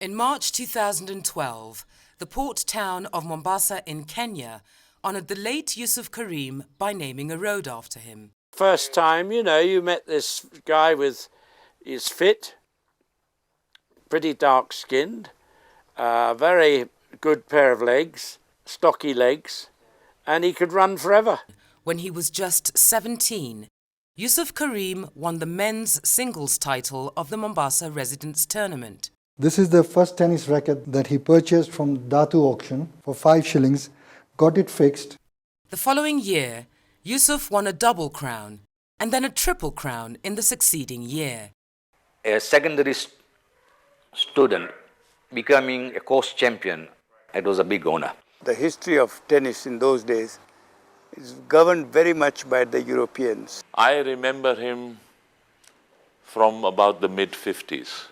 In March 2012, the port town of Mombasa in Kenya honoured the late Yusuf Karim by naming a road after him. First time, you met this guy he's fit, pretty dark-skinned, very good pair of legs, stocky legs, and he could run forever. When he was just 17, Yusuf Karim won the men's singles title of the Mombasa Residents Tournament. This is the first tennis racket that he purchased from Datu auction for 5 shillings, got it fixed. The following year, Yusuf won a double crown and then a triple crown in the succeeding year. A secondary student becoming a course champion, it was a big honor. The history of tennis in those days is governed very much by the Europeans. I remember him from about the mid-50s,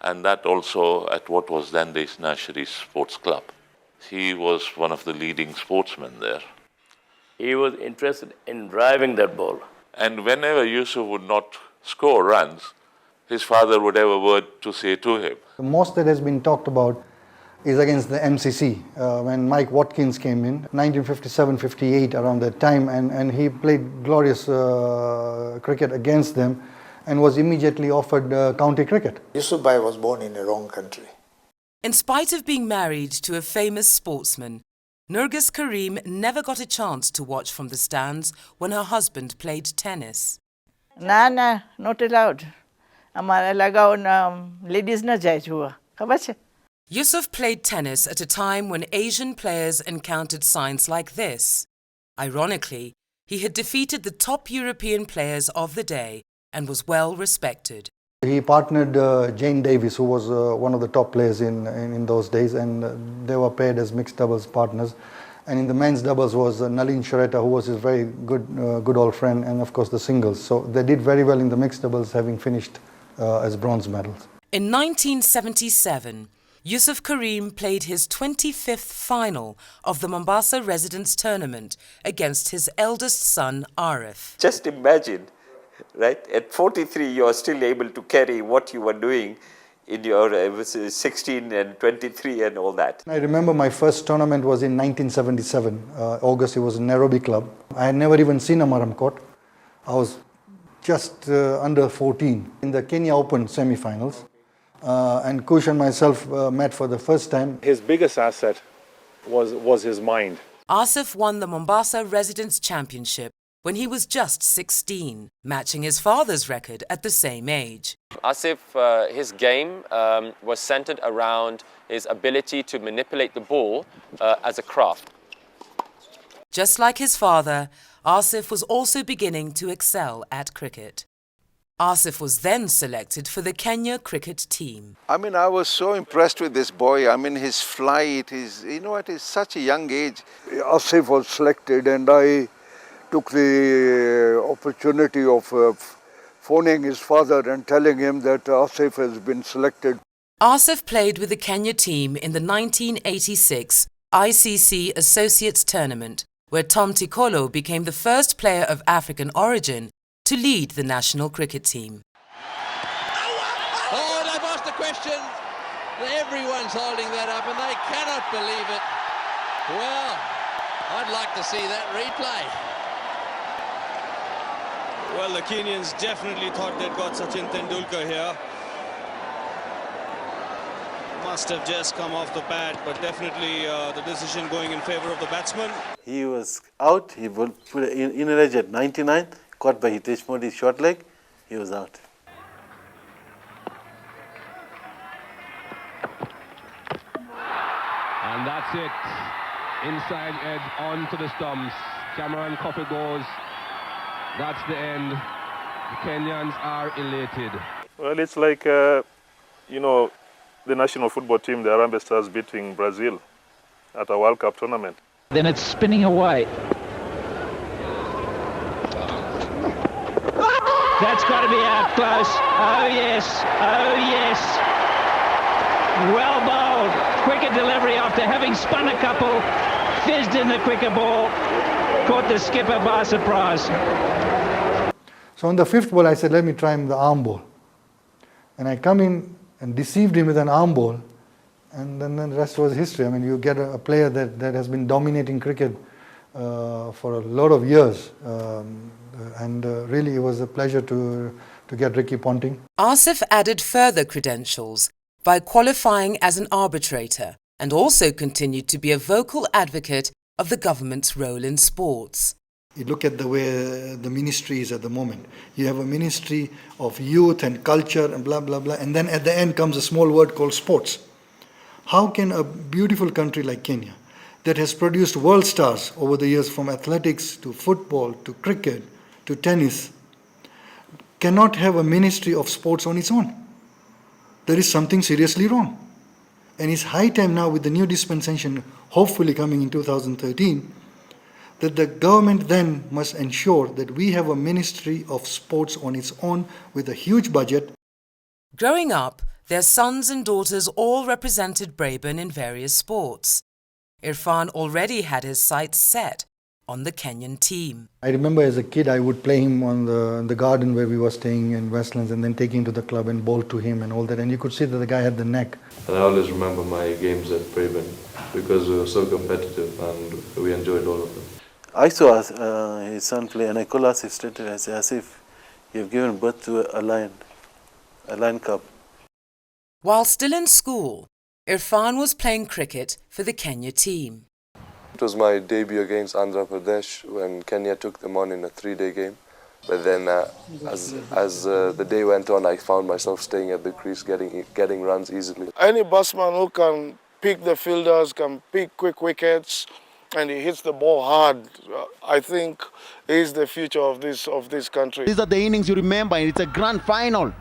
and that also at what was then the Nursery Sports Club. He was one of the leading sportsmen there. He was interested in driving that ball. And whenever Yusuf would not score runs, his father would have a word to say to him. The most that has been talked about is against the MCC, when Mike Watkins came in, 1957-58 around that time, and he played glorious cricket against them and was immediately offered county cricket. Yusuf Bhai was born in the wrong country. In spite of being married to a famous sportsman, Nurgis Karim never got a chance to watch from the stands when her husband played tennis. Nah, not allowed. हमारा लगाओ ladies ना जाए जुआ, खबर है? Yusuf played tennis at a time when Asian players encountered signs like this. Ironically, he had defeated the top European players of the day and was well respected. He partnered Jane Davis, who was one of the top players in those days, and they were paired as mixed doubles partners. And in the men's doubles was Nalin Shareta, who was his very good old friend, and of course the singles. So they did very well in the mixed doubles, having finished as bronze medals. In 1977, Yusuf Karim played his 25th final of the Mombasa Residents Tournament against his eldest son, Arif. Just imagine, right? At 43, you are still able to carry what you were doing in your 16 and 23 and all that. I remember my first tournament was in 1977, August. It was in Nairobi Club. I had never even seen a Maram court. I was just under 14 in the Kenya Open semi-finals. And Kush and myself met for the first time. His biggest asset was his mind. Asif won the Mombasa Residents Championship when he was just 16, matching his father's record at the same age. Asif, his game was centered around his ability to manipulate the ball as a craft. Just like his father, Asif was also beginning to excel at cricket. Asif was then selected for the Kenya cricket team. I was so impressed with this boy. His flight, at such a young age. Asif was selected, and I took the opportunity of phoning his father and telling him that Asif has been selected. Asif played with the Kenya team in the 1986 ICC Associates Tournament, where Tom Tikolo became the first player of African origin to lead the national cricket team. Oh, they've asked a question. Everyone's holding that up and they cannot believe it. Well, I'd like to see that replay. Well, the Kenyans definitely thought they'd got Sachin Tendulkar here. Must have just come off the bat, but definitely the decision going in favor of the batsman. He was out. He put in a edge at 99. Caught by Hitesh Modi's short leg, he was out. And that's it. Inside edge onto the stumps. Cameron Coffey goes. That's the end. The Kenyans are elated. Well, it's like, the national football team, the Harambee Stars, beating Brazil at a World Cup tournament. Then it's spinning away. That's got to be out close. Oh yes, oh yes. Well bowled. Quicker delivery after having spun a couple. Fizzed in the quicker ball. Caught the skipper by surprise. So on the 5th ball, I said, let me try the arm ball. And I come in and deceived him with an arm ball, and then the rest was history. I mean, you get a player that has been dominating cricket for a lot of years, and really it was a pleasure to get Ricky Ponting. Asif added further credentials by qualifying as an arbitrator and also continued to be a vocal advocate of the government's role in sports. You look at the way the ministry is at the moment. You have a ministry of youth and culture and blah, blah, blah, and then at the end comes a small word called sports. How can a beautiful country like Kenya, that has produced world stars over the years from athletics to football to cricket to tennis, cannot have a ministry of sports on its own? There is something seriously wrong. And it's high time now, with the new dispensation hopefully coming in 2013, that the government then must ensure that we have a ministry of sports on its own with a huge budget. Growing up, their sons and daughters all represented Brabourne in various sports. Irfan already had his sights set on the Kenyan team. I remember as a kid I would play him on the garden where we were staying in Westlands, and then take him to the club and bowl to him and all that, and you could see that the guy had the knack. And I always remember my games at Brabourne because we were so competitive and we enjoyed all of them. I saw his son play, and I called Asif straight away. I said, Asif, you've given birth to a lion cub. While still in school, Irfan was playing cricket for the Kenya team. It was my debut against Andhra Pradesh when Kenya took them on in a 3-day game. But then as the day went on, I found myself staying at the crease, getting runs easily. Any batsman who can pick the fielders, can pick quick wickets, and he hits the ball hard, I think is the future of this country. These are the innings you remember, and it's a grand final.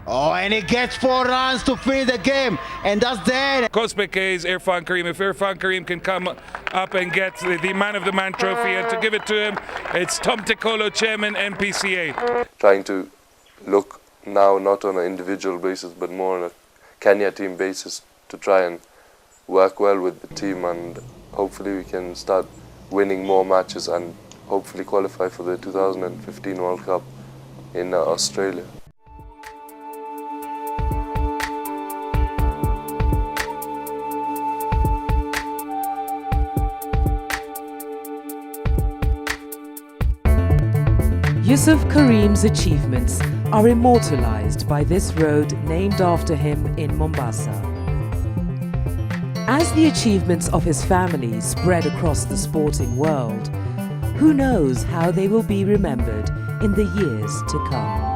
Oh, and he gets 4 runs to finish the game, and that's the Kospeke is Irfan Karim. If Irfan Karim can come up and get the Man of the Man trophy, and to give it to him, it's Tom Tikolo, Chairman, NPCA. Trying to look now not on an individual basis, but more on a Kenya team basis to try and work well with the team, and hopefully we can start winning more matches and hopefully qualify for the 2015 World Cup in Australia. Yusuf Karim's achievements are immortalized by this road named after him in Mombasa. As the achievements of his family spread across the sporting world, who knows how they will be remembered in the years to come.